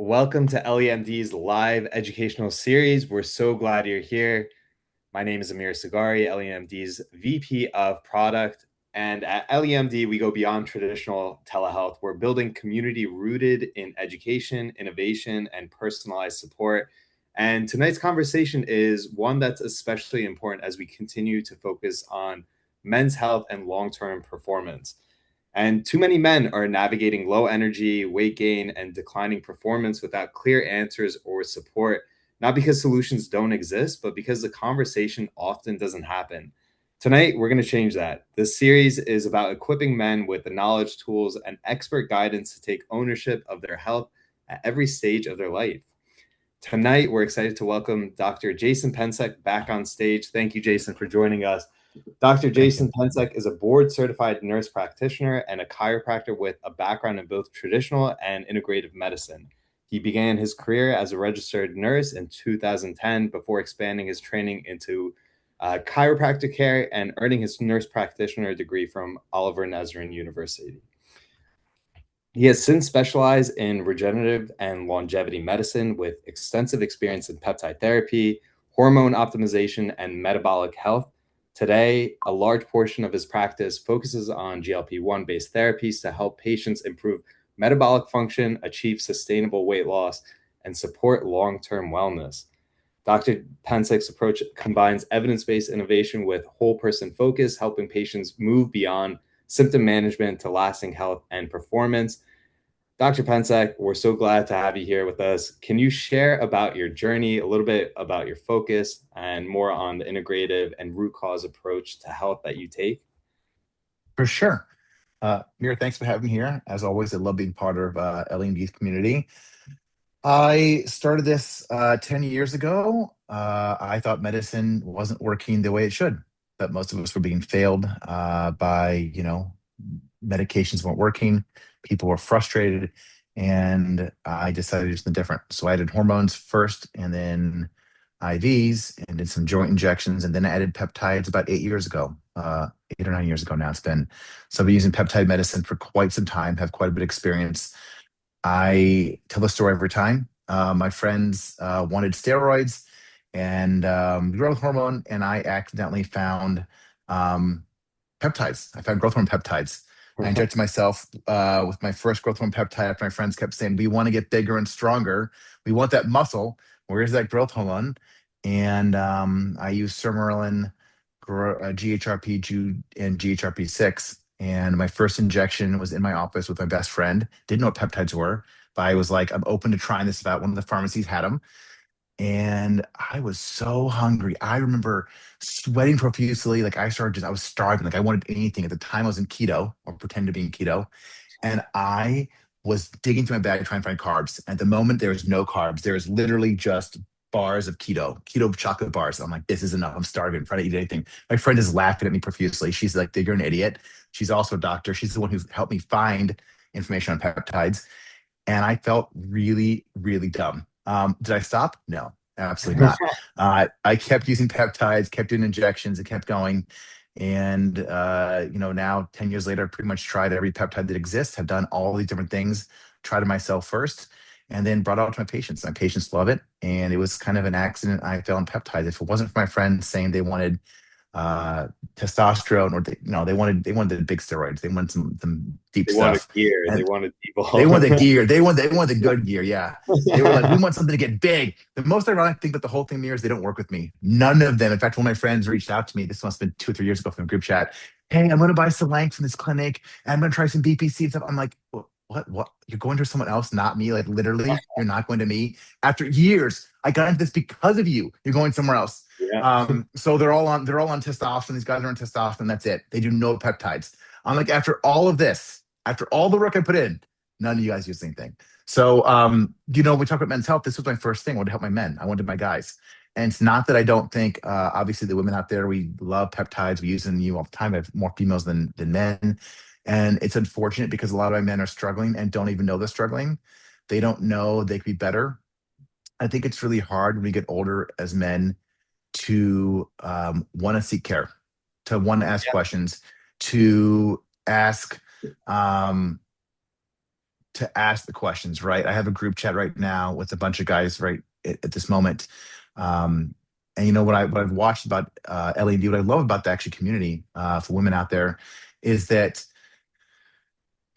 Welcome to EllieMD's live educational series. We're so glad you're here. My name is Amir Sagari, EllieMD's VP of Product. And at EllieMD, we go beyond traditional telehealth. We're building community rooted in education, innovation, and personalized support. And tonight's conversation is one that's especially important as we continue to focus on men's health and long-term performance. And too many men are navigating low energy, weight gain, and declining performance without clear answers or support, not because solutions don't exist, but because the conversation often doesn't happen. Tonight, we're going to change that. This series is about equipping men with the knowledge, tools, and expert guidance to take ownership of their health at every stage of their life. Tonight, we're excited to welcome Dr. Jason Pencek back on stage. Thank you, Jason, for joining us. Dr. Jason Pencek is a board-certified nurse practitioner and a chiropractor with a background in both traditional and integrative medicine. He began his career as a registered nurse in 2010 before expanding his training into chiropractic care and earning his nurse practitioner degree from Oliver Nazarene University. He has since specialized in regenerative and longevity medicine with extensive experience in peptide therapy, hormone optimization, and metabolic health. Today, a large portion of his practice focuses on GLP-1 based therapies to help patients improve metabolic function, achieve sustainable weight loss, and support long-term wellness. Dr. Pencek's approach combines evidence-based innovation with whole person focus, helping patients move beyond symptom management to lasting health and performance. Dr. Pencek, we're so glad to have you here with us. Can you share about your journey, a little bit about your focus, and more on the integrative and root cause approach to health that you take? For sure. Mira, thanks for having me here. As always, I love being part of EllieMD's community. I started this 10 years ago. I thought medicine wasn't working the way it should, that most of us were being failed by medications weren't working. People were frustrated, and I decided to do something different. So I did hormones first, and then IVs, and did some joint injections, and then I added peptides about 8 years ago. 8 or 9 years ago now it's been. So I've been using peptide medicine for quite some time, have quite a bit of experience. I tell the story every time. My friends wanted steroids and growth hormone, and I accidentally found um, peptides. I found growth hormone peptides. I injected myself with my first growth hormone peptide after my friends kept saying, "We want to get bigger and stronger. We want that muscle. Where's that growth hormone?" And I used Sermorelin, GHRP, Jude, and GHRP6. And my first injection was in my office with my best friend. Didn't know what peptides were, but I was like, I'm open to trying this out. One of the pharmacies had them, and I was so hungry. I remember sweating profusely. Like I was starving. Like I wanted anything. At the time, I was in keto or pretend to be in keto, and I was digging through my bag trying to find carbs. At the moment, there was no carbs. There was literally just bars of keto chocolate bars. I'm like, this is enough. I'm starving. I'm trying to eat anything. My friend is laughing at me profusely. She's like, you're an idiot. She's also a doctor. She's the one who's helped me find information on peptides, and I felt really, really dumb. Did I stop? No, absolutely not. I kept using peptides, kept doing injections, and kept going. And now 10 years later, I've pretty much tried every peptide that exists. Have done all these different things. Tried it myself first, and then brought it out to my patients. My patients love it, and it was kind of an accident. I fell on peptides. If it wasn't for my friends saying they wanted uh, testosterone, or they wanted the big steroids. They wanted some deep They wanted stuff, gear, they and wanted they people. want the gear. They want the good gear. Yeah. They were like, we want something to get big. The most ironic thing about the whole thing here is they don't work with me. None of them. In fact, one of my friends reached out to me. This must have been 2 or 3 years ago from a group chat. Hey, I'm going to buy some Lank from this clinic, and I'm going to try some BPC and stuff. I'm like, what? What? You're going to someone else, not me? Like literally, you're not going to me. After years, I got into this because of you. You're going somewhere else. Yeah. So they're all on testosterone. These guys are on testosterone. That's it. They do no peptides. I'm like, after all of this, after all the work I put in, none of you guys do the same thing. So, we talk about men's health. This was my first thing. I wanted to help my men. I wanted my guys. And it's not that I don't think, obviously, the women out there, we love peptides. We use them all the time. I have more females than men. And it's unfortunate because a lot of my men are struggling and don't even know they're struggling. They don't know they could be better. I think it's really hard when we get older as men to want to seek care, to want to ask questions, to ask, um, to ask the questions, right? I have a group chat right now with a bunch of guys right at this moment. Um, and you know what I've watched about LED, what I love about the actual community for women out there is that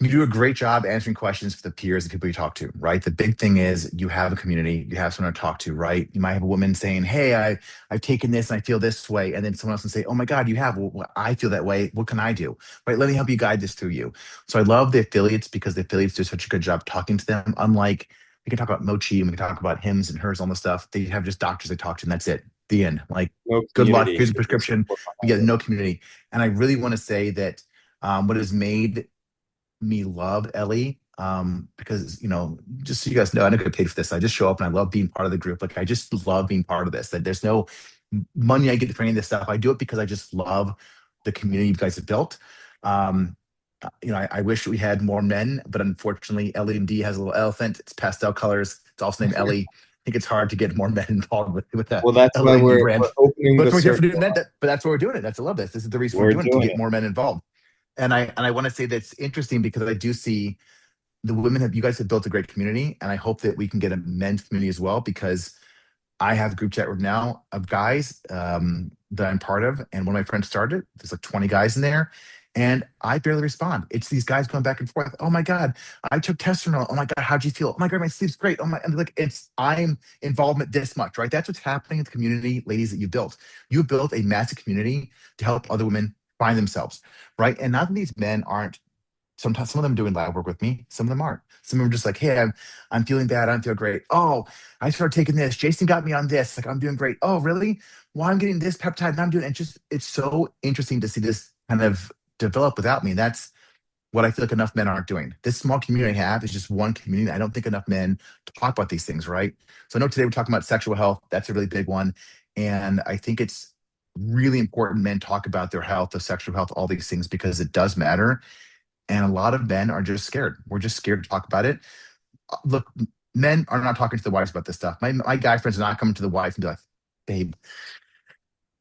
you do a great job answering questions for the peers and people you talk to, right? The big thing is you have a community, you have someone to talk to, right? You might have a woman saying, "Hey, I've taken this and I feel this way," and then someone else can say, "Oh my God, you have. Well, I feel that way. What can I do?" Right? Let me help you guide this through you. So I love the affiliates because the affiliates do such a good job talking to them. Unlike we can talk about Mochi and we can talk about hims and hers, all the stuff. They have just doctors they talk to, and that's it. The end. Like, No good luck. community Here's a is the prescription. support We behind get it. no community. And I really want to say that what has made me love Ellie because just so you guys know, I don't get paid for this. I just show up and I love being part of the group. Like I just love being part of this. That there's no money I get for any of this stuff. I do it because I just love the community you guys have built. I wish we had more men, but unfortunately, EllieMD has a little elephant. It's pastel colors. It's also named Ellie. I think it's hard to get more men involved with the Well, that's why EllieMD we're brand. opening But the that's what we're here for circle. doing that. But that's what we're doing it. That's I love this. This is the reason we're We're doing it to doing get it. more men involved. And I want to say that's interesting because I do see the women have you guys have built a great community, and I hope that we can get a men's community as well because I have a group chat right now of guys that I'm part of, and one of my friends started. There's like 20 guys in there, and I barely respond. It's these guys going back and forth. Oh my god, I took testosterone. Oh my god, how'd you feel? Oh my god, my sleep's great. Oh my, and like it's I'm involvement this much, right? That's what's happening in the community, ladies, that you built. You built a massive community to help other women find themselves, right? And not that these men aren't sometimes some of them doing lab work with me, some of them aren't. Some of them are just like, "Hey, I'm feeling bad, I don't feel great. Oh, I started taking this. Jason got me on this. Like I'm doing great. Oh, really? Well, I'm getting this peptide and I'm doing it. Just it's so interesting to see this kind of develop without me. And that's what I feel like enough men aren't doing. This small community I have is just one community. I don't think enough men talk about these things, right? So I know today we're talking about sexual health. That's a really big one. And I think it's really important men talk about their health, their sexual health, all these things because it does matter and a lot of men are just scared. We're just scared to talk about it. Look, men are not talking to the wives about this stuff. My guy friends are not coming to the wife and be like, "Babe,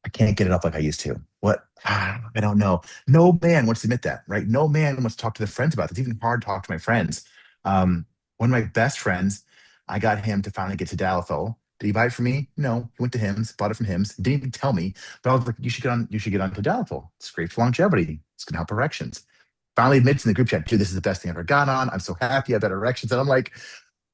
I can't get it up like I used to." What? I don't know. No man wants to admit that, right? No man wants to talk to their friends about it. It's even hard to talk to my friends. Um, One of my best friends, I got him to finally get to Tadalafil. Did he buy it for me? No. He went to Hims, bought it from Hims. He didn't even tell me. But I was like, you should get on Tadalafil. It's great for longevity. It's gonna help erections. Finally admits in the group chat, "Dude, this is the best thing I ever got on. I'm so happy. I have better erections." And I'm like,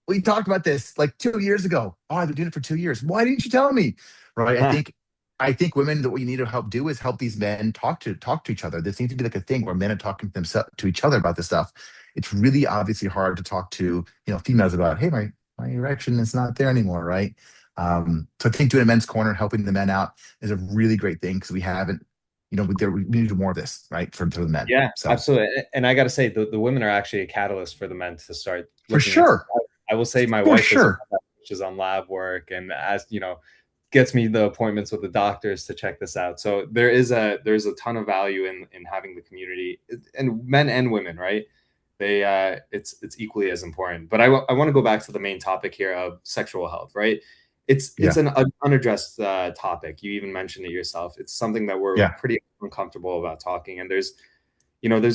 "We talked about this like 2 years ago. Oh, I've been doing it for 2 years. Why didn't you tell me?" Right. I think women that what you need to help do is help these men talk to each other. This needs to be like a thing where men are talking to themselves to each other about this stuff. It's really obviously hard to talk to, females about, "Hey, my erection is not there anymore," right? So I think doing a men's corner and helping the men out is a really great thing because we haven't, we need to do more of this, right? For the men. Yeah, So absolutely. And I got to say, the women are actually a catalyst for the men to start for looking into. sure, I will say, my for wife is sure. which is on lab work, and as gets me the appointments with the doctors to check this out. So there's a ton of value in having the community, and men and women, right? They it's equally as important. But I want to go back to the main topic here of sexual health, right? It's Yeah. an unaddressed topic. You even mentioned it yourself. It's something that we're Yeah. pretty uncomfortable about talking, and there's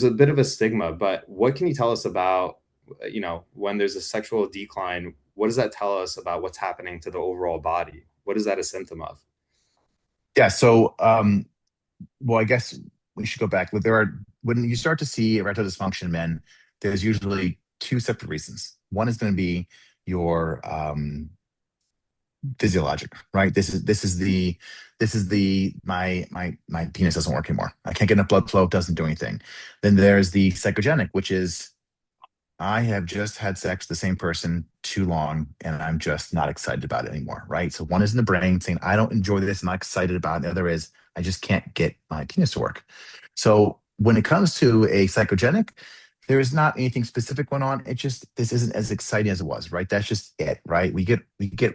a bit of a stigma. But what can you tell us about when there's a sexual decline? What does that tell us about what's happening to the overall body? What is that a symptom of? Yeah. So, well, I guess we should go back. But when you start to see erectile dysfunction in men, there's usually two separate reasons. One is going to be your physiologic, right? This is the my penis doesn't work anymore. I can't get enough blood flow. It doesn't do anything. Then there's the psychogenic, which is I have just had sex with the same person too long and I'm just not excited about it anymore, right? So one is in the brain saying, "I don't enjoy this, I'm not excited about it." The other is, "I just can't get my penis to work." So when it comes to a psychogenic, there is not anything specific going on. It just, this isn't as exciting as it was, right? That's just it, right? We get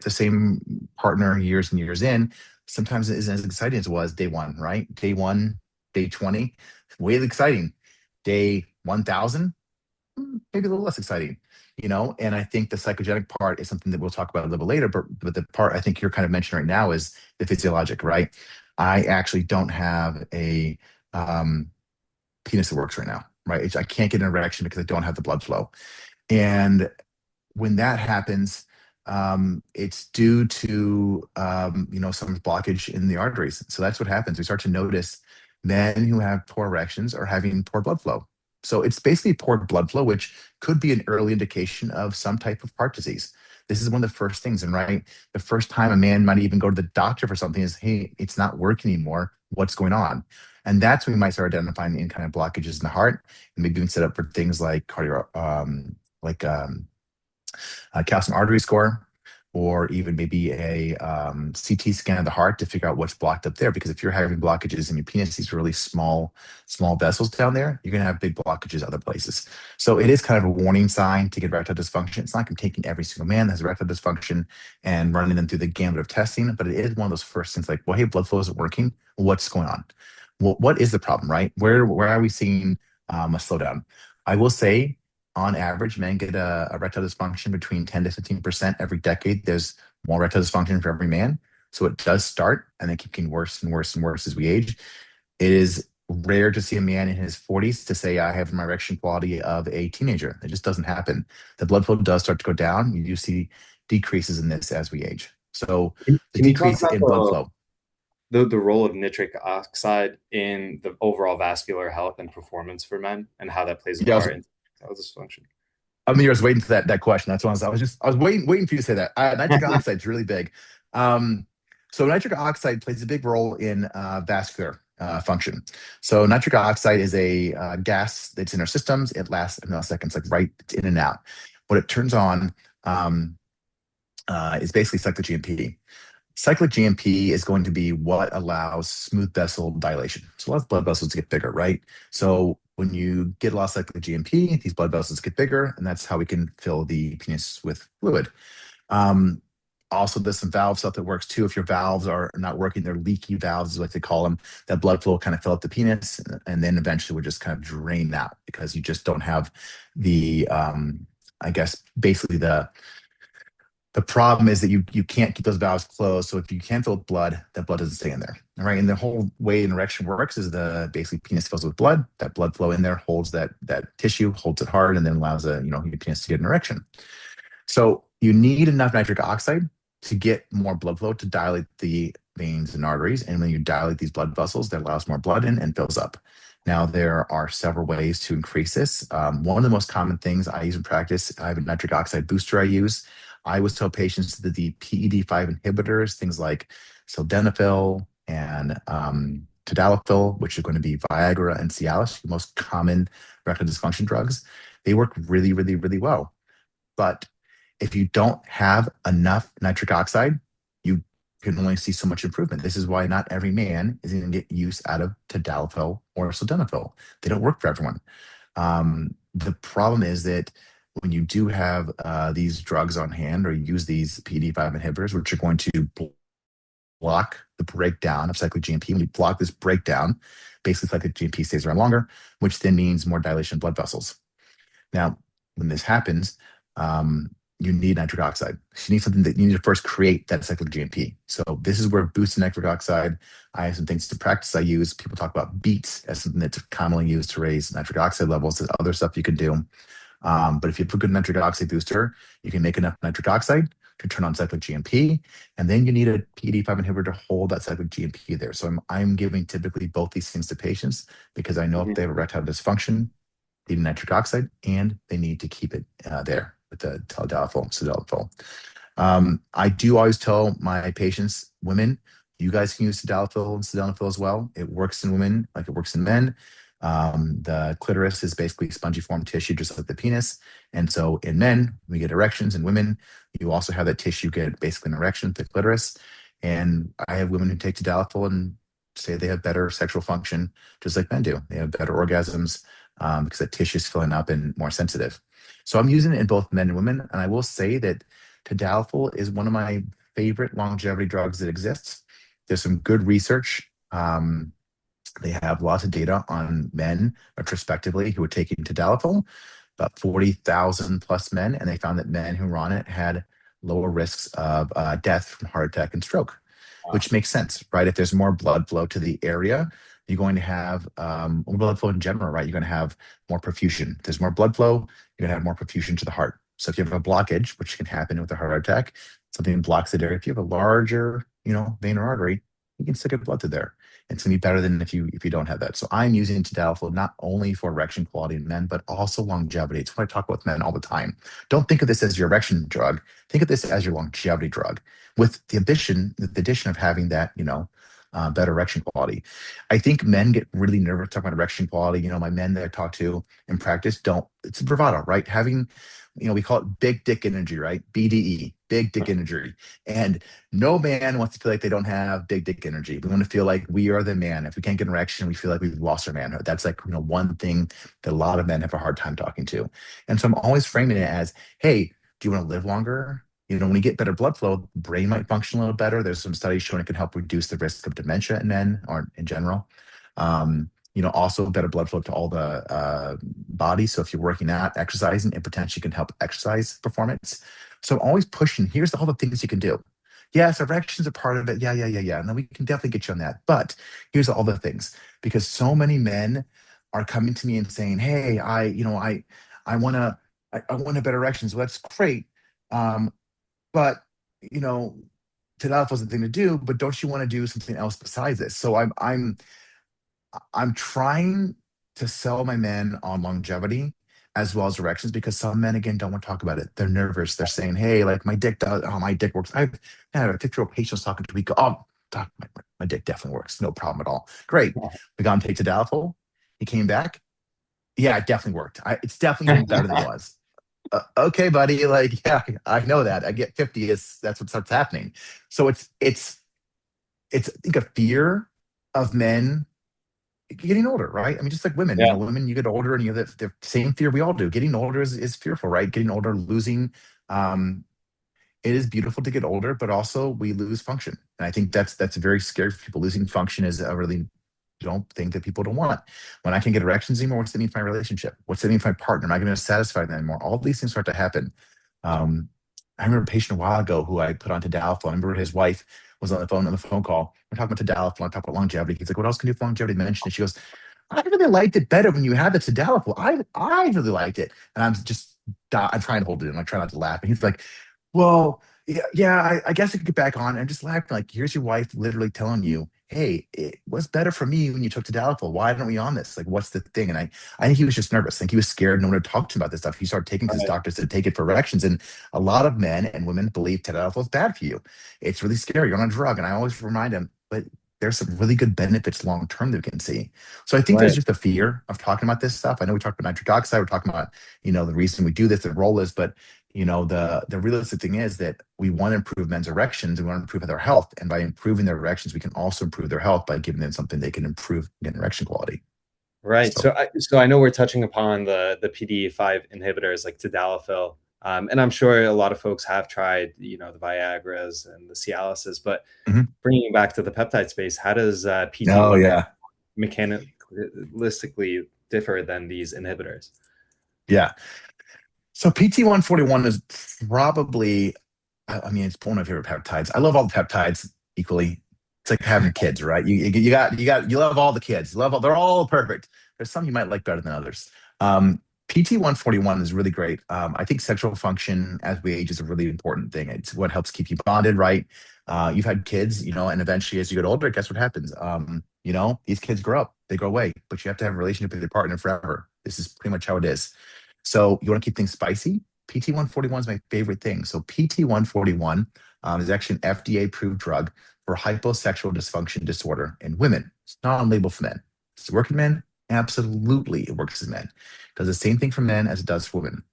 the same partner years and years in. Sometimes it isn't as exciting as it was day one, right? Day one, day 20, way exciting. Day 1000, maybe a little less exciting, And I think the psychogenic part is something that we'll talk about a little bit later. But the part I think you're kind of mentioning right now is the physiologic, right? I actually don't have a um, penis that works right now, right? I can't get an erection because I don't have the blood flow. And when that happens, it's due to some blockage in the arteries. So that's what happens. We start to notice men who have poor erections are having poor blood flow. So it's basically poor blood flow, which could be an early indication of some type of heart disease. This is one of the first things, and right, the first time a man might even go to the doctor for something is, hey, it's not working anymore. What's going on? And that's when we might start identifying any kind of blockages in the heart, and maybe even set up for things like like calcium artery score, or even maybe a CT scan of the heart to figure out what's blocked up there. Because if you're having blockages in your penis, these really small vessels down there, you're going to have big blockages other places. So it is kind of a warning sign to get erectile dysfunction. It's not like I'm taking every single man that has erectile dysfunction and running them through the gambit of testing, but it is one of those first things like, well, hey, blood flow isn't working. What's going on? Well, what is the problem, right? Where are we seeing a slowdown? I will say on average, men get a erectile dysfunction between 10 to 15% every decade. There's more erectile dysfunction for every man. So it does start and then keep getting worse and worse and worse as we age. It is rare to see a man in his 40s to say, I have my erection quality of a teenager. It just doesn't happen. The blood flow does start to go down. You do see decreases in this as we age. So the Can you talk decrease about in blood flow. the role of nitric oxide in the overall vascular health and performance for men, and how that plays a Yeah, part in erectile dysfunction? I mean, I was waiting for that question. That's why I was waiting for you to say that. Nitric oxide is really big. Um, so nitric oxide plays a big role in vascular function. So nitric oxide is a gas that's in our systems. It lasts in milliseconds, like right it's in and out. What it turns on um, is basically cyclic GMP. Cyclic GMP is going to be what allows smooth vessel dilation. So a lot of blood vessels get bigger, right? So when you get a lot of cyclic GMP, these blood vessels get bigger, and that's how we can fill the penis with fluid. Um, Also, there's some valve stuff that works too. If your valves are not working, they're leaky valves, is what they call them. That blood flow will kind of fill up the penis, and then eventually would just kind of drain out because you just don't have the, I guess, basically the problem is that you can't keep those valves closed. So if you can't fill with blood, that blood doesn't stay in there. All right. And the whole way an erection works is the basically penis fills with blood. That blood flow in there holds that tissue, holds it hard, and then allows your penis to get an erection. So you need enough nitric oxide to get more blood flow to dilate the veins and arteries. And when you dilate these blood vessels, that allows more blood in and fills up. Now, there are several ways to increase this. One of the most common things I use in practice, I have a nitric oxide booster I use. I always tell patients that the PED5 inhibitors, things like sildenafil and tadalafil, which are going to be Viagra and Cialis, the most common erectile dysfunction drugs, they work really, really, really well. But if you don't have enough nitric oxide, you can only see so much improvement. This is why not every man is going to get use out of tadalafil or sildenafil. They don't work for everyone. The problem is that when you do have these drugs on hand, or you use these PD5 inhibitors, which are going to block the breakdown of cyclic GMP, when you block this breakdown, basically cyclic GMP stays around longer, which then means more dilation of blood vessels. Now, when this happens, you need nitric oxide. So you need something that you need to first create that cyclic GMP. So this is where boosted nitric oxide. I have some things to practice I use. People talk about beets as something that's commonly used to raise nitric oxide levels. There's other stuff you can do. But if you have a good nitric oxide booster, you can make enough nitric oxide to turn on cyclic GMP, and then you need a PD5 inhibitor to hold that cyclic GMP there. So I'm giving typically both these things to patients because I know if Mhm. they have erectile dysfunction, they need nitric oxide, and they need to keep it there with the tadalafil, sildenafil. I do always tell my patients, women, you guys can use tadalafil and sildenafil as well. It works in women like it works in men. The clitoris is basically spongiform tissue, just like the penis. And so in men, we get erections. In women, you also have that tissue get basically an erection, the clitoris. And I have women who take tadalafil and say they have better sexual function, just like men do. They have better orgasms because that tissue is filling up and more sensitive. So I'm using it in both men and women. And I will say that tadalafil is one of my favorite longevity drugs that exists. There's some good research. They have lots of data on men retrospectively who were taking tadalafil, about 40,000 plus men, and they found that men who were on it had lower risks of death from heart attack and stroke, Wow. which makes sense, right? If there's more blood flow to the area, You're going to have more blood flow in general, right? You're going to have more perfusion. If there's more blood flow, you're going to have more perfusion to the heart. So if you have a blockage, which can happen with a heart attack, something blocks the area. If you have a larger, vein or artery, you can stick a blood to there. It's gonna be better than if you don't have that. So I'm using tadalafil not only for erection quality in men, but also longevity. It's what I talk about with men all the time. Don't think of this as your erection drug. Think of this as your longevity drug, with the addition of having that, better erection quality. I think men get really nervous talking about erection quality. My men that I talk to in practice don't. It's a bravado, right? Having, we call it big dick energy, right? BDE, big dick energy, and no man wants to feel like they don't have big dick energy. We want to feel like we are the man. If we can't get an erection, we feel like we've lost our manhood. That's like, one thing that a lot of men have a hard time talking to. And so I'm always framing it as, hey, do you want to live longer? When you get better blood flow, the brain might function a little better. There's some studies showing it can help reduce the risk of dementia in men or in general. Also better blood flow to all the body. So if you're working out, exercising, it potentially can help exercise performance. So I'm always pushing. Here's all the things you can do. Yes, erections are part of it. Yeah, yeah, yeah, yeah. And then we can definitely get you on that. But here's all the things, because so many men are coming to me and saying, "Hey, I want to, I want a better erections." Well, that's great, um, but you know, Tadalafil is the thing to do. But don't you want to do something else besides this? So I'm trying to sell my men on longevity as well as erections, because some men again don't want to talk about it. They're nervous. They're saying, "Hey, like my dick does. Oh, my dick works." I've had a 50-year-old patient was talking to me. Oh, doc, my dick definitely works. No problem at all. Great. We got him to take tadalafil. He came back. Yeah, it definitely worked. It's definitely even better than it was. Okay, buddy. Like, yeah, I know that. I get 50. That's what starts happening. So it's I think a fear of men getting older, right? I mean, just like women, Yeah. women, you get older and you have the same fear we all do. Getting older is fearful, right? Getting older, losing. Um, it is beautiful to get older, but also we lose function. And I think that's very scary for people. Losing function is a really don't think that people don't want. When I can't get erections anymore, what's that mean for my relationship? What's that mean for my partner? Am I going to satisfy them anymore? All these things start to happen. Um, I remember a patient a while ago who I put onto tadalafil. I remember his wife was on the phone call. We're talking about tadalafil, I'm talking about longevity. He's like, "What else can you do for longevity?" Mentioned it. She goes, "I really liked it better when you had the tadalafil. I really liked it." And I'm trying to hold it in. I'm trying not to laugh. And he's like, "Well, yeah, yeah, I guess I could get back on." And I'm just laughing, like, here's your wife literally telling you, "Hey, it was better for me when you took tadalafil. Why aren't we on this? Like, what's the thing?" And I think he was just nervous. I think he was scared. No one would talk to him about this stuff. He started taking to his Right. doctors to take it for erections. And a lot of men and women believe tadalafil is bad for you. It's really scary. You're on a drug. And I always remind them, but there's some really good benefits long term that we can see. So I think there's Right. just a fear of talking about this stuff. I know we talked about nitric oxide. We're talking about, the reason we do this, the role is, but the realistic thing is that we want to improve men's erections. We want to improve their health. And by improving their erections, we can also improve their health by giving them something they can improve in erection quality. Right. So, So I know we're touching upon the PDE5 inhibitors like tadalafil, and I'm sure a lot of folks have tried, the Viagra's and the Cialises, but mhm. bringing it back to the peptide space, how does Oh, PT1 yeah. mechanistically differ than these inhibitors? Yeah. So PT141 is probably, I mean, it's one of my favorite peptides. I love all the peptides equally. It's like having kids, right? You love all the kids. They're all perfect. There's some you might like better than others. PT141 is really great. I think sexual function as we age is a really important thing. It's what helps keep you bonded, right? You've had kids, and eventually as you get older, guess what happens? These kids grow up, they go away, but you have to have a relationship with your partner forever. This is pretty much how it is. So you want to keep things spicy? PT141 is my favorite thing. So PT141 is actually an FDA-approved drug for hyposexual dysfunction disorder in women. It's not on label for men. Does it work in men? Absolutely, it works in men. It does the same thing for men as it does for women.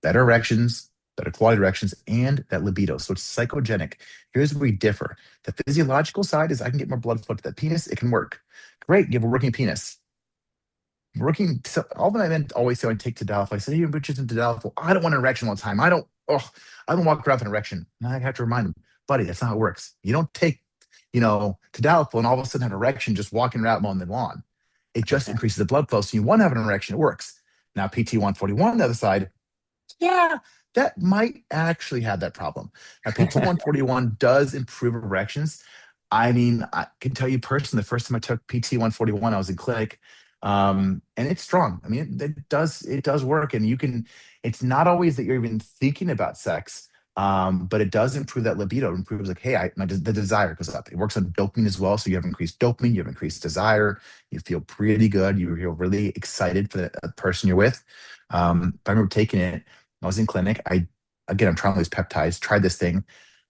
Better erections, better quality erections, and that libido. So it's psychogenic. Here's where we differ. The physiological side is I can get more blood flow to that penis. It can work. Great, you have a working penis. Working, so all the men always say, "I take tadalafil." I say, "You're bitches in tadalafil. I don't want an erection all the time. I don't walk around with an erection." And I have to remind them, "Buddy, that's not how it works. You don't take, tadalafil and all of a sudden have an erection just walking around mowing the lawn. It just increases the blood flow. So you want to have an erection, it works." Now, PT141 on the other side, yeah, that might actually have that problem. Now, PT141 does improve erections. I mean, I can tell you personally, the first time I took PT 141, I was in clinic, and it's strong. I mean, it does work, and you can. It's not always that you're even thinking about sex, but it does improve that libido. It improves like, hey, the desire goes up. It works on dopamine as well, so you have increased dopamine, you have increased desire, you feel pretty good, you feel really excited for the person you're with. I remember taking it. I was in clinic. I'm trying all these peptides. Tried this thing.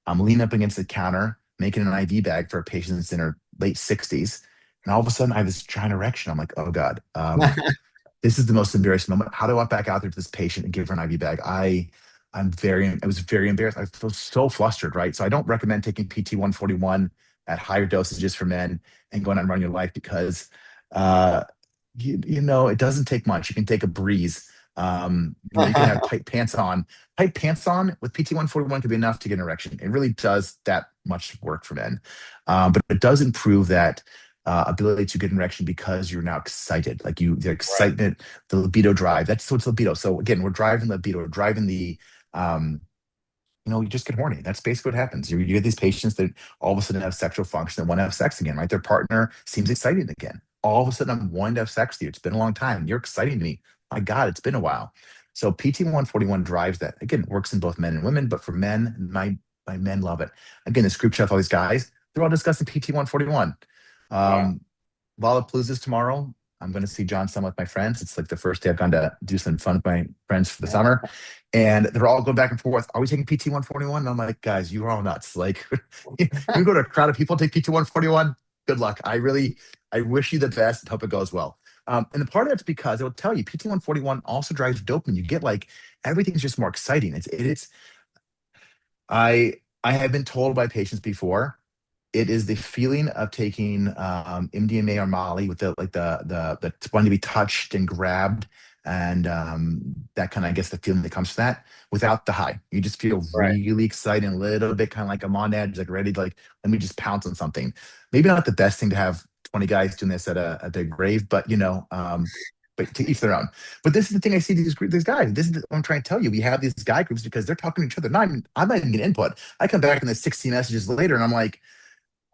I'm leaning up against the counter, making an IV bag for a patient that's in her late 60s. And all of a sudden, I have this giant erection. I'm like, oh God, this is the most embarrassing moment. How do I walk back out there to this patient and give her an IV bag? I was very embarrassed. I feel so flustered, right? So I don't recommend taking PT 141 at higher dosages for men and going out and running your life because, uh, it doesn't take much. You can take a breeze. You can have tight pants on. Tight pants on with PT 141 could be enough to get an erection. It really does that much work for men. But it does improve that ability to get an erection because you're now excited. Like the Right. excitement, the libido drive. That's what's libido. So again, we're driving libido, we're driving um, you just get horny. That's basically what happens. You get these patients that all of a sudden have sexual function and want to have sex again, right? Their partner seems exciting again. All of a sudden, I'm wanting to have sex with you. It's been a long time. You're exciting to me. My God, it's been a while. So PT 141 drives that. Again, it works in both men and women, but for men, my men love it. Again, this group chat, all these guys, they're all discussing PT 141. Wow. Um, Lollapalooza's tomorrow. I'm going to see John Summit with my friends. It's like the first day I've gone to do some fun with my friends for the summer. And they're all going back and forth. Are we taking PT 141? And I'm like, guys, you're all nuts. Like, you go to a crowd of people, take PT 141. Good luck. I wish you the best and hope it goes well. And the part of it's because it will tell you PT 141 also drives dopamine. You get like everything's just more exciting. I have been told by patients before it is the feeling of taking MDMA or Molly with the wanting to be touched and grabbed and that kind of I guess the feeling that comes from that without the high. You just feel Right. really excited, a little bit kind of like I'm on edge, like ready to like let me just pounce on something. Maybe not the best thing to have 20 guys doing this at a big rave, but but to each their own. But this is the thing I see these guys. This is what I'm trying to tell you. We have these guy groups because they're talking to each other. I'm not even getting input. I come back in the 16 messages later and I'm like,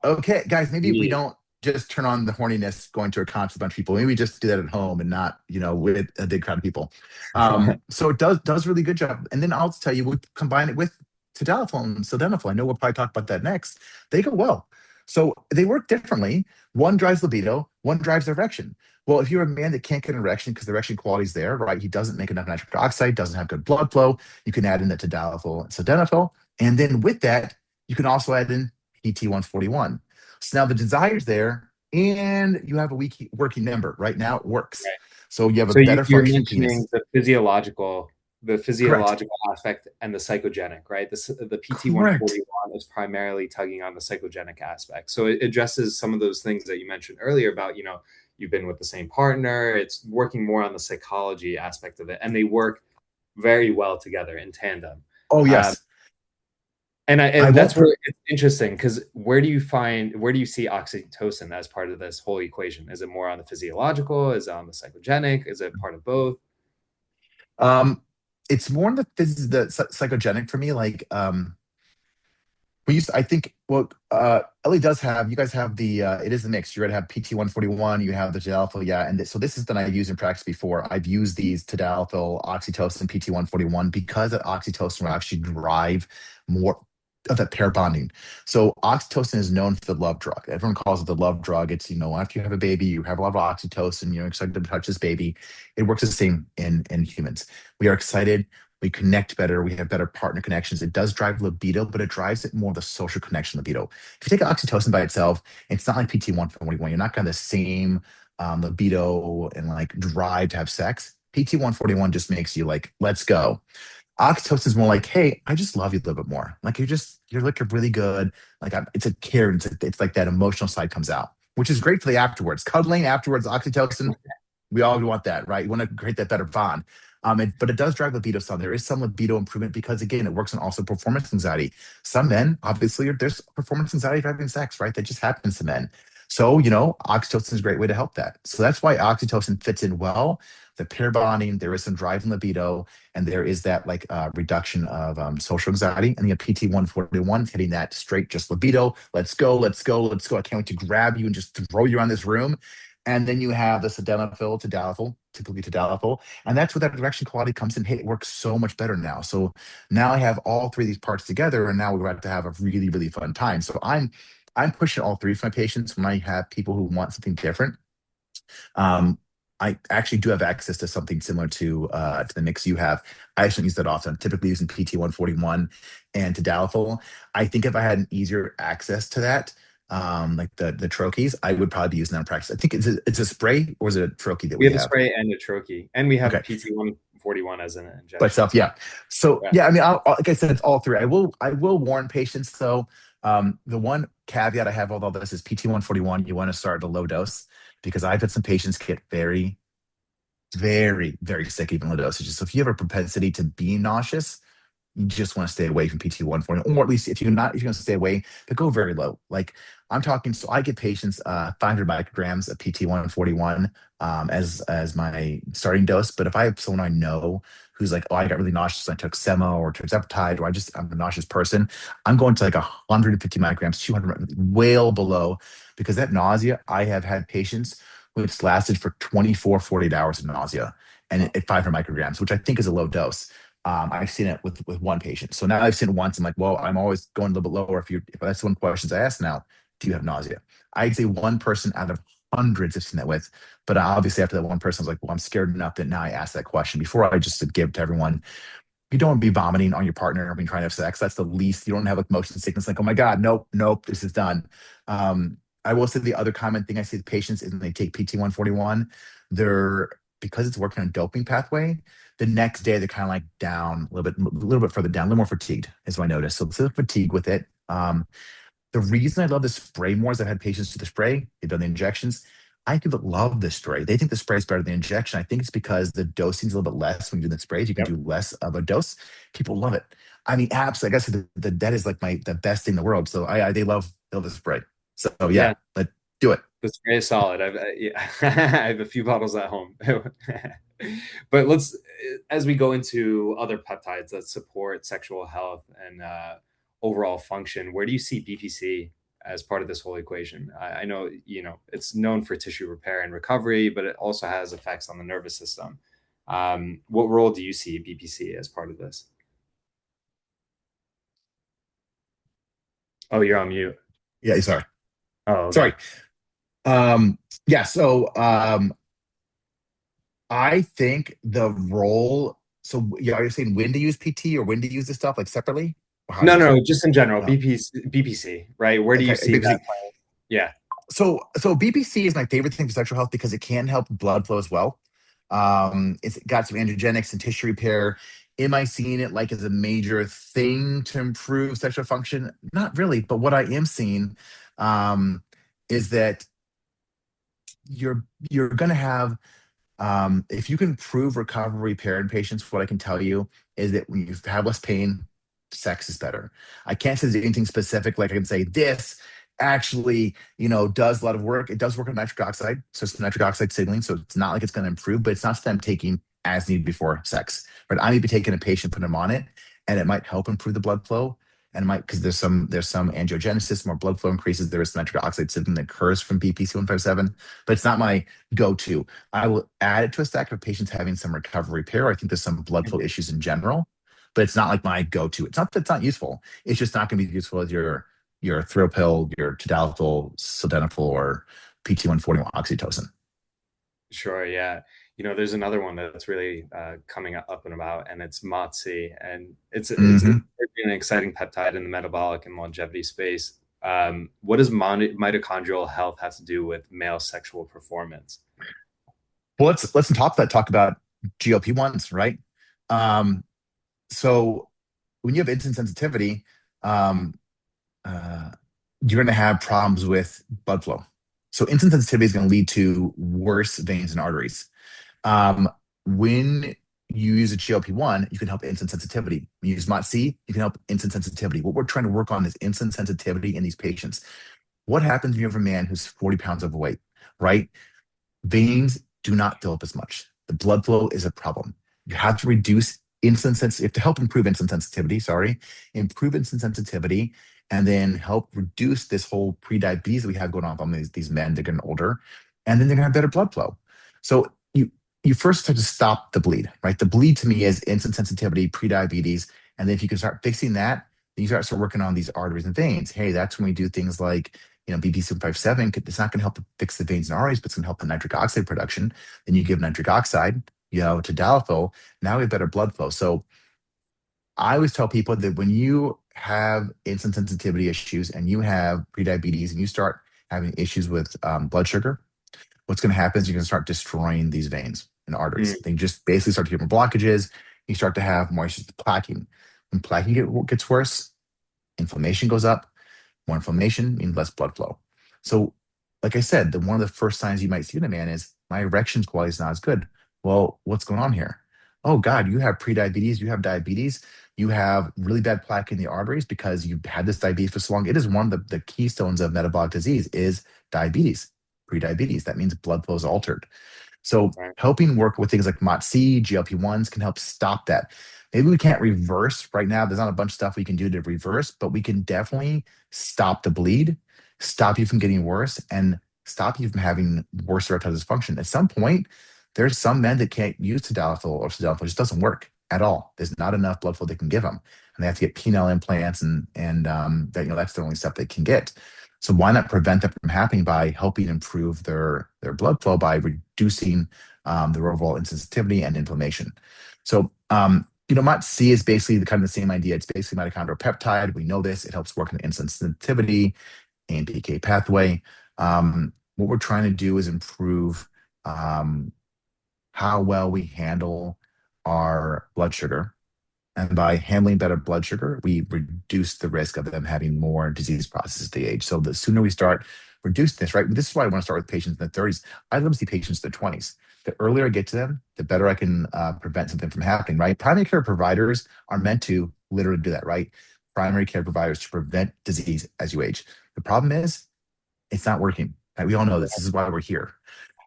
okay, guys, maybe we Yeah. don't just turn on the horniness going to a concert with a bunch of people. Maybe we just do that at home and not, with a big crowd of people. So it does really good job. And then I'll tell you, we combine it with tadalafil and sildenafil. I know we'll probably talk about that next. They go well. So they work differently. One drives libido, one drives erection. Well, if you're a man that can't get an erection because the erection quality is there, right? He doesn't make enough nitric oxide, doesn't have good blood flow. You can add in the tadalafil and sildenafil. And then with that, you can also add in PT 141. So now the desire's there, and you have a weak working member. Right now, it works. Right. So you have a So better you're functioning mentioning penis. the Correct. physiological aspect and the psychogenic, right? The PT Correct. 141 is primarily tugging on the psychogenic aspect. So it addresses some of those things that you mentioned earlier about, you've been with the same partner. It's working more on the psychology aspect of it, and they work very well together in tandem. Oh Um, yes. I and won't. that's where it's interesting because where do you see oxytocin as part of this whole equation? Is it more on the physiological? Is it on the psychogenic? Is it part of both? Um, it's more in the psychogenic for me. Like I think, well, Ellie does have, you guys have it is the mix. You're going to have PT 141, you have the tadalafil, yeah. And so this is that I've used in practice before. I've used these tadalafil, oxytocin, PT 141, because that oxytocin will actually drive more of that pair bonding. So oxytocin is known for the love drug. Everyone calls it the love drug. It's, after you have a baby, you have a lot of oxytocin, you're excited to touch this baby. It works the same in humans. We are excited, we connect better, we have better partner connections. It does drive libido, but it drives it more the social connection libido. If you take oxytocin by itself, it's not like PT 141. You're not going to the same libido and like drive to have sex. PT 141 just makes you like, let's go. Oxytocin is more like, hey, I just love you a little bit more. Like you're looking really good. Like it's a care. It's like that emotional side comes out, which is great for the afterwards. Cuddling afterwards, oxytocin, we all want that, right? You want to create that better bond. But it does drive libido some. There is some libido improvement because, again, it works on also performance anxiety. Some men, obviously, there's performance anxiety driving sex, right? That just happens to men. So, oxytocin is a great way to help that. So that's why oxytocin fits in well. The pair bonding, there is some drive and libido, and there is that like reduction of social anxiety. And the PT-141 hitting that straight, just libido. Let's go, let's go, let's go. I can't wait to grab you and just throw you around this room. And then you have the sildenafil, tadalafil, typically tadalafil, and that's where that direction quality comes in. Hey, it works so much better now. So now I have all three of these parts together, and now we're about to have a really, really fun time. So I'm pushing all three for my patients when I have people who want something different. Um, I actually do have access to something similar to the mix you have. I just don't use that often. I'm typically using PT-141 and tadalafil. I think if I had an easier access to that, like the troches, I would probably be using that in practice. I think it's a spray or is it a troche that We we have a have? spray and a troche, and we have Okay, PT-141 as an by injection. itself, So yeah. So yeah, yeah, I mean, like I said, it's all three. I will warn patients though. The one caveat I have with all this is PT-141. You want to start at a low dose because I've had some patients get very, very, very sick even low dosages. So if you have a propensity to be nauseous, you just want to stay away from PT 140, or at least if you're going to stay away, but go very low. Like I'm talking, so I give patients 500 micrograms of PT 141 as my starting dose. But if I have someone I know who's like, oh, I got really nauseous, I took sema or tirzepatide, or I'm a nauseous person, I'm going to like 150 micrograms, 200, well below, because that nausea, I have had patients who it's lasted for 24, 48 hours of nausea and wow. at 500 micrograms, which I think is a low dose. I've seen it with one patient. So now I've seen it once. I'm like, well, I'm always going a little bit lower. If that's one questions I ask now, do you have nausea? I'd say one person out of hundreds I've seen that with. But obviously after that one person, I was like, well, I'm scared enough that now I ask that question. Before I just would give to everyone, you don't want to be vomiting on your partner when trying to have sex. That's the least. You don't have like motion sickness, like, oh my God, nope, nope, this is done. Um, I will say the other common thing I see with patients is when they take PT 141, they're because it's working on a doping pathway, the next day they're kind of like down a little bit further down, a little more fatigued, is what I noticed. So it's a fatigue with it. The reason I love the spray more is I've had patients do the spray, they've done the injections. I people love the spray. They think the spray is better than the injection. I think it's because the dosing is a little bit less when you do the sprays. You can Yep. do less of a dose. People love it. I mean, apps. I guess that is like the best thing in the world. So they love the spray. So Yeah, yeah, let do it. the spray is solid. Yeah, I have a few bottles at home. But as we go into other peptides that support sexual health and overall function, where do you see BPC as part of this whole equation? I know, it's known for tissue repair and recovery, but it also has effects on the nervous system. What role do you see BPC as part of this? Oh, you're on mute. Yeah, sorry. Oh, okay. Sorry. Um, yeah. So I think the role. So yeah, are you saying when to use PT or when to use this stuff like separately, or how do No, you no, say? no, just in general, No. BPC, right? Where do you Okay, see that BBC. playing? Yeah. So BPC is my favorite thing for sexual health because it can help blood flow as well. It's got some androgenics and tissue repair. Am I seeing it like as a major thing to improve sexual function? Not really, but what I am seeing um, is that you're going to have if you can improve recovery repair in patients, what I can tell you is that when you have less pain, sex is better. I can't say there's anything specific, like I can say this actually, does a lot of work. It does work on nitric oxide, so it's nitric oxide signaling. So it's not like it's going to improve, but it's not something I'm taking as needed before sex. But I may be taking a patient, putting them on it, and it might help improve the blood flow. And it might because there's some angiogenesis, more blood flow increases. There is nitric oxide signaling that occurs from BPC 157, but it's not my go-to. I will add it to a stack of patients having some recovery repair. I think there's some blood flow issues in general, but it's not like my go-to. It's not that it's not useful. It's just not going to be useful as your thrill pill, your tadalafil, sildenafil, or PT-141 oxytocin. Sure, yeah. There's another one that's really coming up and about, and it's MOTS, and it's Hmm. an exciting peptide in the metabolic and longevity space. What does mitochondrial health have to do with male sexual performance? Well, let's on top of that talk about GLP-1s, right? Um, so when you have insulin sensitivity, um, uh, you're going to have problems with blood flow. So insulin sensitivity is going to lead to worse veins and arteries. Um, when you use a GLP-1, you can help insulin sensitivity. When you use MOTS, you can help insulin sensitivity. What we're trying to work on is insulin sensitivity in these patients. what happens when you have a man who's 40 pounds overweight, right? Veins do not fill up as much. The blood flow is a problem. You have to reduce insulin sensitivity to help improve insulin sensitivity, sorry, improve insulin sensitivity, and then help reduce this whole pre-diabetes that we have going on from these men that are getting older, and then they're gonna have better blood flow. So you first have to stop the bleed, right? The bleed to me is insulin sensitivity, pre-diabetes, and then if you can start fixing that, then you start working on these arteries and veins. Hey, that's when we do things like BP 757. It's not going to help to fix the veins and arteries, but it's going to help the nitric oxide production. Then you give nitric oxide, to dialthol. Now we have better blood flow. So I always tell people that when you have insulin sensitivity issues and you have prediabetes and you start having issues with blood sugar, what's going to happen is you're going to start destroying these veins and arteries. Mm, They just basically start to get more blockages. You start to have more issues with plaquing. When plaquing gets worse, inflammation goes up. More inflammation means less blood flow. So, like I said, one of the first signs you might see in a man is my erection's quality is not as good. Well, what's going on here? Oh God, you have prediabetes, you have diabetes, you have really bad plaque in the arteries because you've had this diabetes for so long. It is one of the keystones of metabolic disease is diabetes, prediabetes. That means blood flow is altered. So right. helping work with things like MOTS-c, GLP-1s can help stop that. Maybe we can't reverse right now. There's not a bunch of stuff we can do to reverse, but we can definitely stop the bleed, stop you from getting worse, and stop you from having worse erectile dysfunction. At some point, there's some men that can't use tadalafil or sildenafil. It just doesn't work at all. There's not enough blood flow they can give them, and they have to get penile implants, and that that's the only stuff they can get. So why not prevent that from happening by helping improve their blood flow by reducing their overall insensitivity and inflammation? So MOTS-c is basically the kind of the same idea. It's basically mitochondrial peptide. We know this. It helps work in the insulin sensitivity, AMPK pathway. What we're trying to do is improve how well we handle our blood sugar, and by handling better blood sugar, we reduce the risk of them having more disease processes at the age. So the sooner we start reducing this, right? This is why I want to start with patients in the 30s. I love to see patients in their 20s. The earlier I get to them, the better I can prevent something from happening, right? Primary care providers are meant to literally do that, right? Primary care providers to prevent disease as you age. The problem is it's not working. Right? We all know this. This is why we're here,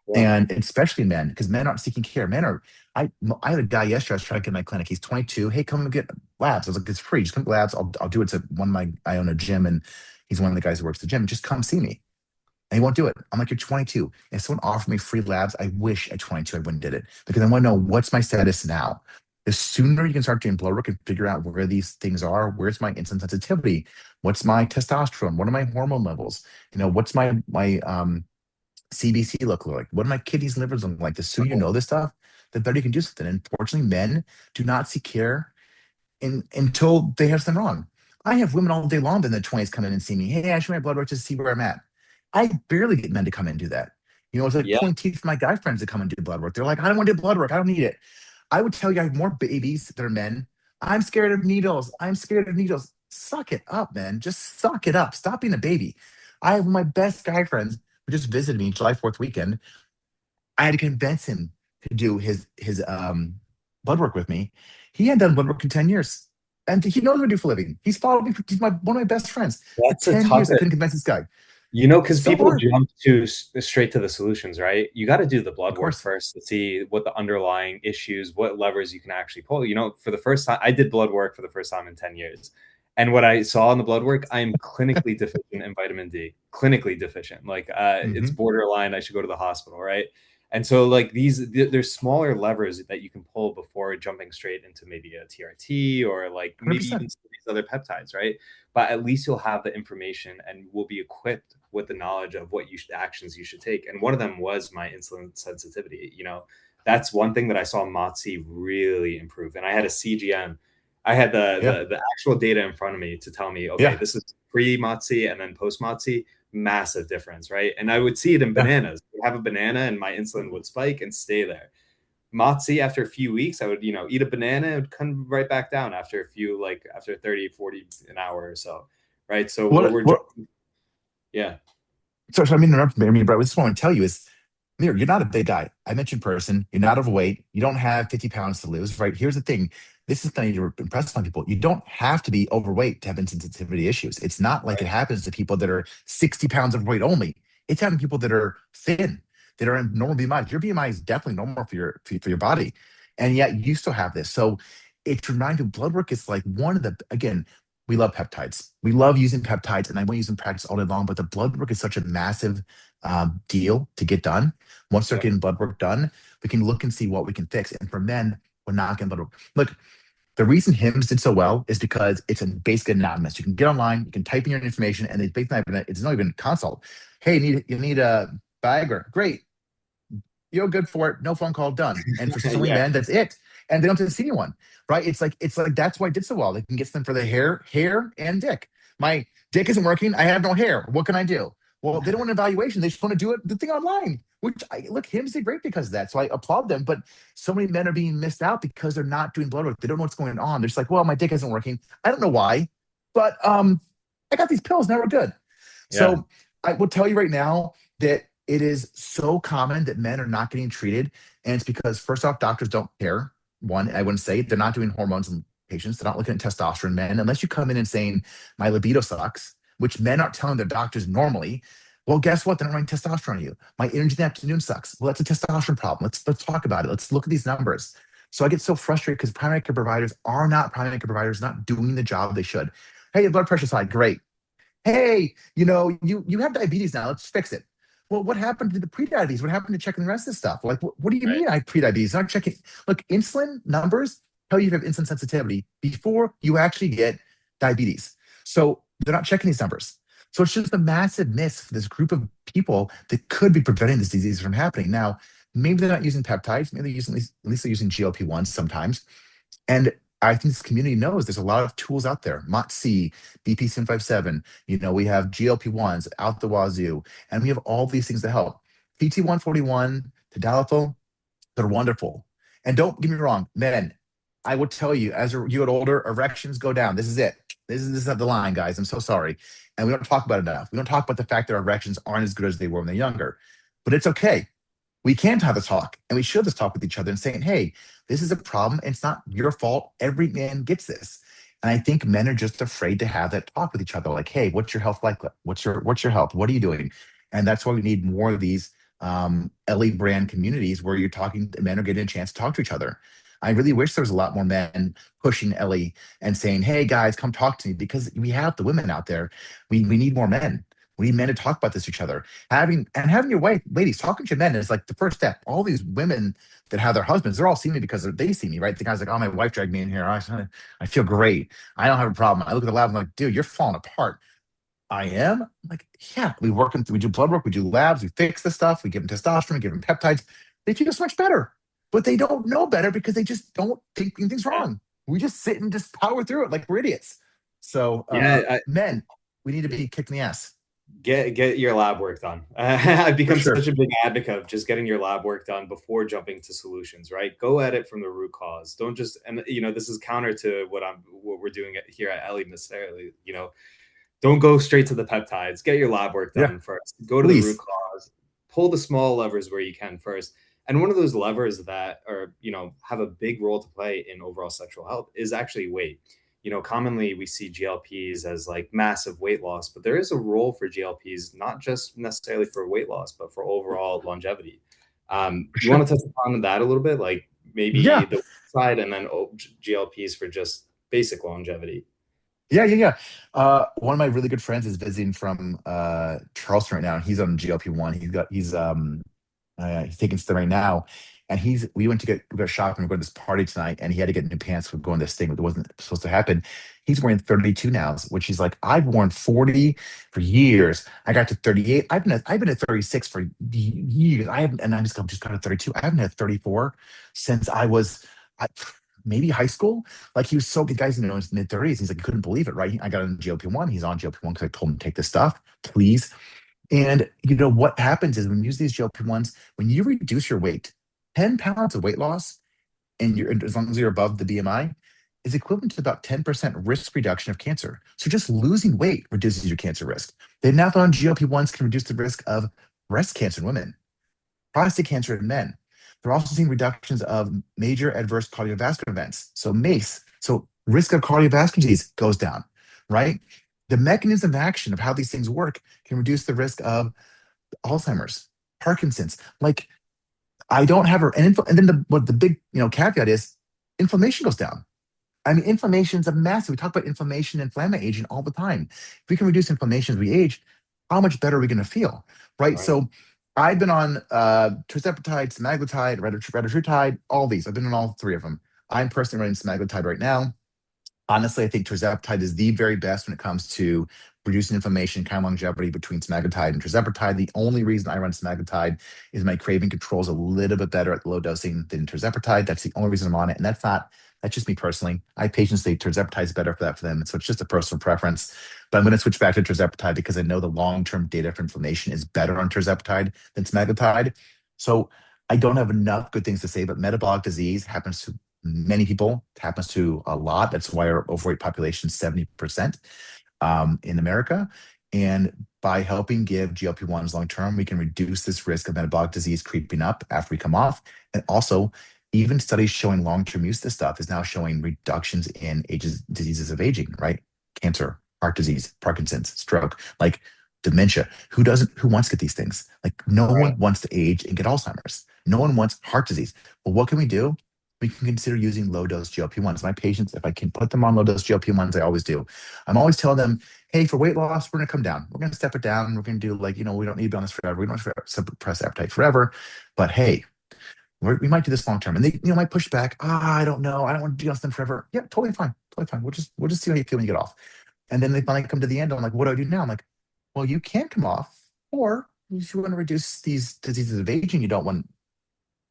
Yeah. and especially men, because men aren't seeking care. Men are. I had a guy yesterday. I was trying to get in my clinic. He's 22. Hey, come and get labs. I was like, it's free. Just come get labs. I'll do it. To one of my I own a gym, and he's one of the guys who works the gym. Just come see me. And he won't do it. I'm like, you're 22. If someone offered me free labs, I wish at 22 I wouldn't did it because I want to know what's my status now. The sooner you can start doing blood work and figure out where these things are, where's my insulin sensitivity, what's my testosterone, what are my hormone levels, what's my CBC look like? What do my kidneys and livers look like? The sooner you know this stuff, the better you can do something. And unfortunately, men do not seek care until they have something wrong. I have women all day long in their 20s come in and see me. Hey, I show my blood work just to see where I'm at. I barely get men to come in and do that. It's like Yeah. pulling teeth for my guy friends to come and do blood work. They're like, I don't want to do blood work. I don't need it. I would tell you I have more babies that are men. I'm scared of needles. I'm scared of needles. Suck it up, man. Just suck it up. Stop being a baby. I have my best guy friends who just visited me July 4th weekend. I had to convince him to do his blood work with me. He hadn't done blood work in 10 years. And he knows what I do for a living. He's followed me. He's one of my best friends. For That's a 10 tough. years, I couldn't convince this guy. Because So people hard. jump to straight to the solutions, right? You got to do the Of blood work course. first to see what the underlying issues, what levers you can actually pull. For the first time, I did blood work for the first time in 10 years. And what I saw in the blood work, I am clinically deficient in vitamin D, clinically deficient. Like it's Hmm. borderline. I should go to the hospital, right? And so like there's smaller levers that you can pull before jumping straight into maybe a TRT or like maybe 100%. even some of these other peptides, right? But at least you'll have the information and will be equipped with the knowledge of what actions you should take. And one of them was my insulin sensitivity. That's one thing that I saw MOTS-c really improve. And I had a CGM. I had the, Yeah. the the actual data in front of me to tell me, okay, Yeah. this is pre MOTS-c and then post MOTS-c, massive difference, right? And I would see it in Yeah. bananas. I'd have a banana and my insulin would spike and stay there. MOTS-c after a few weeks, I would, eat a banana, it would come right back down after a few, like after 30, 40 an hour or so. Right. So What, we're what, yeah. so I mean, interrupt me, but I just want to tell you is, Mir, you're not a big guy. I mentioned person. You're not overweight. You don't have 50 pounds to lose, right? Here's the thing. this is something to impress upon people. You don't have to be overweight to have insensitivity issues. It's not like it Right. happens to people that are 60 pounds overweight only. It's happening to people that are thin, that are in normal BMI. Your BMI is definitely normal for your body, and yet you still have this. So it's reminding blood work is like one of the again. We love peptides. We love using peptides, and I want to use them in practice all day long. But the blood work is such a massive deal to get done. Once they're Yeah. getting blood work done, we can look and see what we can fix. And for men, we're not getting blood work. Look, the reason hymns did so well is because it's a basically anonymous. You can get online, you can type in your information, and it's not even a consult. Hey, you need a Viagra. Great, you're good for it. No phone call, done. And for so many Yeah. men, that's it. And they don't have to see anyone, right? It's like that's why it did so well. They can get them for the hair and dick. My dick isn't working. I have no hair. What can I do? Well, they don't want an evaluation. They just want to do the thing online. Which look, hymns did great because of that. So I applaud them. But so many men are being missed out because they're not doing blood work. They don't know what's going on. They're just like, well, my dick isn't working. I don't know why, but I got these pills. Now we're good. Yeah. So I will tell you right now that it is so common that men are not getting treated. And it's because, first off, doctors don't care. One, I wouldn't say they're not doing hormones in patients. They're not looking at testosterone in men unless you come in and saying, my libido sucks, which men aren't telling their doctors normally. Well, guess what? They're not running testosterone on you. My energy in the afternoon sucks. Well, that's a testosterone problem. Let's talk about it. Let's look at these numbers. So I get so frustrated because primary care providers are not primary care providers, not doing the job they should. Hey, your blood pressure's high. Great. Hey, you have diabetes now. Let's fix it. Well, what happened to the pre-diabetes? What happened to checking the rest of the stuff? Like, what do you Right. mean I have pre-diabetes? Not checking. Look, insulin numbers tell you if you have insulin sensitivity before you actually get diabetes. So they're not checking these numbers. So it's just a massive miss for this group of people that could be preventing this disease from happening. Now, maybe they're not using peptides. Maybe they're using at least they're using GLP-1s sometimes. And I think this community knows there's a lot of tools out there. MOTS-C, BP757, we have GLP-1s out the wazoo, and we have all these things to help. PT141, tadalafil, they're wonderful. And don't get me wrong, men, I will tell you, as you get older, erections go down. This is it. This is the line, guys. I'm so sorry. And we don't talk about it enough. We don't talk about the fact that our erections aren't as good as they were when they're younger. But it's okay. We can have a talk, and we should have this talk with each other and saying, hey, this is a problem. It's not your fault. Every man gets this. And I think men are just afraid to have that talk with each other. Like, hey, what's your health like? What's your health? What are you doing? And that's why we need more of these Ellie brand communities where you're talking, men are getting a chance to talk to each other. I really wish there was a lot more men pushing Ellie and saying, hey guys, come talk to me, because we have the women out there. We need more men. We need men to talk about this to each other. Having your wife, ladies, talking to your men is like the first step. All these women that have their husbands, they're all seeing me because they see me, right? The guy's like, oh, my wife dragged me in here. I feel great. I don't have a problem. I look at the lab, I'm like, dude, you're falling apart. I am? I'm like, yeah, we do blood work, we do labs, we fix the stuff, we give them testosterone, give them peptides. They feel so much better. But they don't know better because they just don't think anything's Yeah. wrong. We just sit and just power through it like we're idiots. So Yeah. men, we need to be kicked in the ass. Get your lab work done. I've For become sure. such a big advocate of just getting your lab work done before jumping to solutions, right? Go at it from the root cause. Don't just, and this is counter to what we're doing here at Ellie necessarily. Don't go straight to the peptides. Get your lab work Yeah. done first. Go to the root Please. cause. Pull the small levers where you can first. And one of those levers that are, have a big role to play in overall sexual health is actually weight. Commonly we see GLPs as like massive weight loss, but there is a role for GLPs, not just necessarily for weight loss, but for overall longevity. For You want sure. to touch upon that a little bit, like maybe Yeah. the side and then GLPs for just basic longevity. Yeah. One of my really good friends is visiting from Charleston right now. He's on GLP-1. He's taking some right now, and we got shopping. We're going to this party tonight, and he had to get new pants. We're going to this thing that wasn't supposed to happen. He's wearing 32 now, which he's like, I've worn 40 for years. I got to 38. I've been at 36 for years. I haven't, and just got to 32. I haven't had 34 since I, maybe high school. Like he was so good, guys, in his mid 30s. He's like, he couldn't believe it, right? I got on GLP-1. He's on GLP-1 because I told him to take this stuff, please. And what happens is when you use these GLP-1s, when you reduce your weight, 10 pounds of weight loss, and as long as you're above the BMI, is equivalent to about 10% risk reduction of cancer. So just losing weight reduces your cancer risk. They've now found GLP-1s can reduce the risk of breast cancer in women, prostate cancer in men. They're also seeing reductions of major adverse cardiovascular events. So MACE, so risk of cardiovascular disease goes down, right? The mechanism of action of how these things work can reduce the risk of Alzheimer's, Parkinson's. Like I don't have and then what the big caveat is, inflammation goes down. I mean, inflammation is a massive. We talk about inflammation, inflammatory agent all the time. If we can reduce inflammation as we age, how much better are we going to feel, right? Right. So, I've been on tirzepatide, semaglutide, retatrutide, all these. I've been on all three of them. I'm personally running semaglutide right now. Honestly, I think tirzepatide is the very best when it comes to reducing inflammation, kind of longevity between semaglutide and tirzepatide. The only reason I run semaglutide is my craving control is a little bit better at low dosing than tirzepatide. That's the only reason I'm on it, and that's just me personally. I have patients say tirzepatide is better for that for them, and so it's just a personal preference. But I'm going to switch back to tirzepatide because I know the long-term data for inflammation is better on tirzepatide than semaglutide. So I don't have enough good things to say, but metabolic disease happens to many people. It happens to a lot. That's why our overweight population is 70% in America. And by helping give GLP-1s long term, we can reduce this risk of metabolic disease creeping up after we come off. And also, even studies showing long term use of this stuff is now showing reductions in diseases of aging, right? Cancer, heart disease, Parkinson's, stroke, like dementia. Who wants to get these things? Like, no Right. one wants to age and get Alzheimer's. No one wants heart disease. Well, what can we do? We can consider using low dose GLP-1s. My patients, if I can put them on low dose GLP-1s, I always do. I'm always telling them, hey, for weight loss, we're going to come down. We're going to step it down. We're going to do like, we don't need to be on this forever. We don't have to suppress appetite forever. But hey, we might do this long term. And they, might push back. I don't know. I don't want to do this forever. Yeah, totally fine. Totally fine. We'll just see how you feel when you get off. And then they finally come to the end. I'm like, what do I do now? I'm like, well, you can come off, or if you want to reduce these diseases of aging, you don't want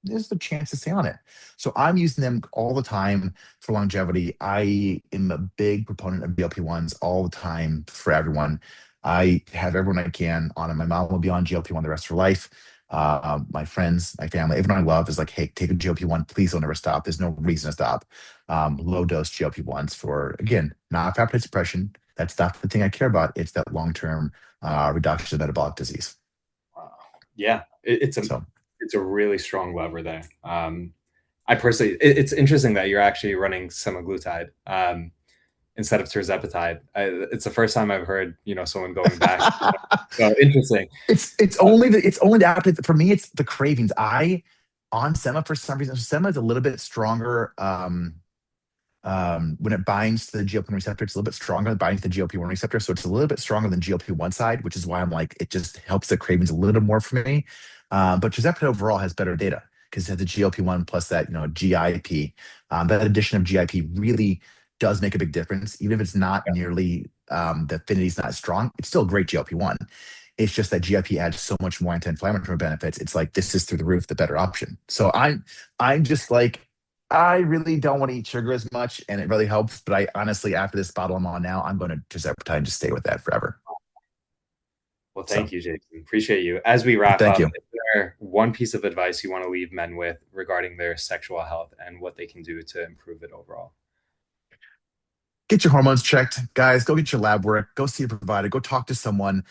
there's the chance to stay on it. So I'm using them all the time for longevity. I am a big proponent of GLP-1s all the time for everyone. I have everyone I can on it. My mom will be on GLP-1 the rest of her life. My friends, my family, everyone I love is like, hey, take a GLP-1. Please don't ever stop. There's no reason to stop. Low dose GLP-1s for, again, not for appetite suppression. That's not the thing I care about. It's that long-term reduction of metabolic disease. Wow. Yeah, So it's a really strong lever there. I personally, it's interesting that you're actually running semaglutide instead of tirzepatide. It's the first time I've heard someone going back. So interesting. It's only the appetite. For me, it's the cravings. I on Sema for some reason. Sema is a little bit stronger. When it binds to the GLP-1 receptor, it's a little bit stronger than binding to the GLP-1 receptor. So it's a little bit stronger than GLP-1 side, which is why I'm like, it just helps the cravings a little more for me. But tirzepatide overall has better data because it has the GLP-1 plus that, GIP. That addition of GIP really does make a big difference. Even if it's not nearly, the affinity is not strong, it's still a great GLP-1. It's just that GIP adds so much more anti-inflammatory benefits. It's like this is through the roof, the better option. So I'm just like I really don't want to eat sugar as much, and it really helps. But I honestly, after this bottle I'm on now, I'm going to tirzepatide and just stay with that forever. Well, So thank you, Jason. Appreciate you. As we wrap thank up, you. is there one piece of advice you want to leave men with regarding their sexual health and what they can do to improve it overall? Get your hormones checked, guys. Go get your lab work. Go see a provider. Go talk to someone.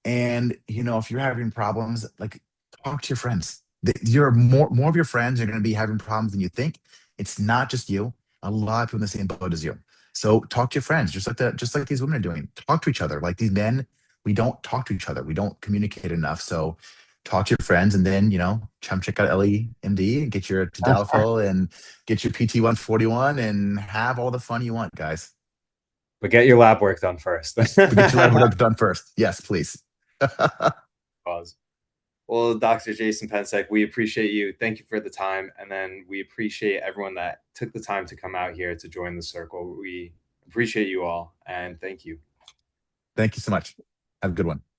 And if you're having problems, like talk to your friends. You're more of your friends are going to be having problems than you think. It's not just you. A lot of people in the same boat as you. So talk to your friends, just like these women are doing. Talk to each other. Like these men, we don't talk to each other. We don't communicate enough. So talk to your friends, and then check out EllieMD and get your tadalafil and get your PT-141 and have all the fun you want, guys. But get your lab work done first. But get your lab work done first. Yes, please. Pause. Well, Dr. Jason Pencek, we appreciate you. Thank you for the time. And then we appreciate everyone that took the time to come out here to join the circle. We appreciate you all and thank you. Thank you so much. Have a good one.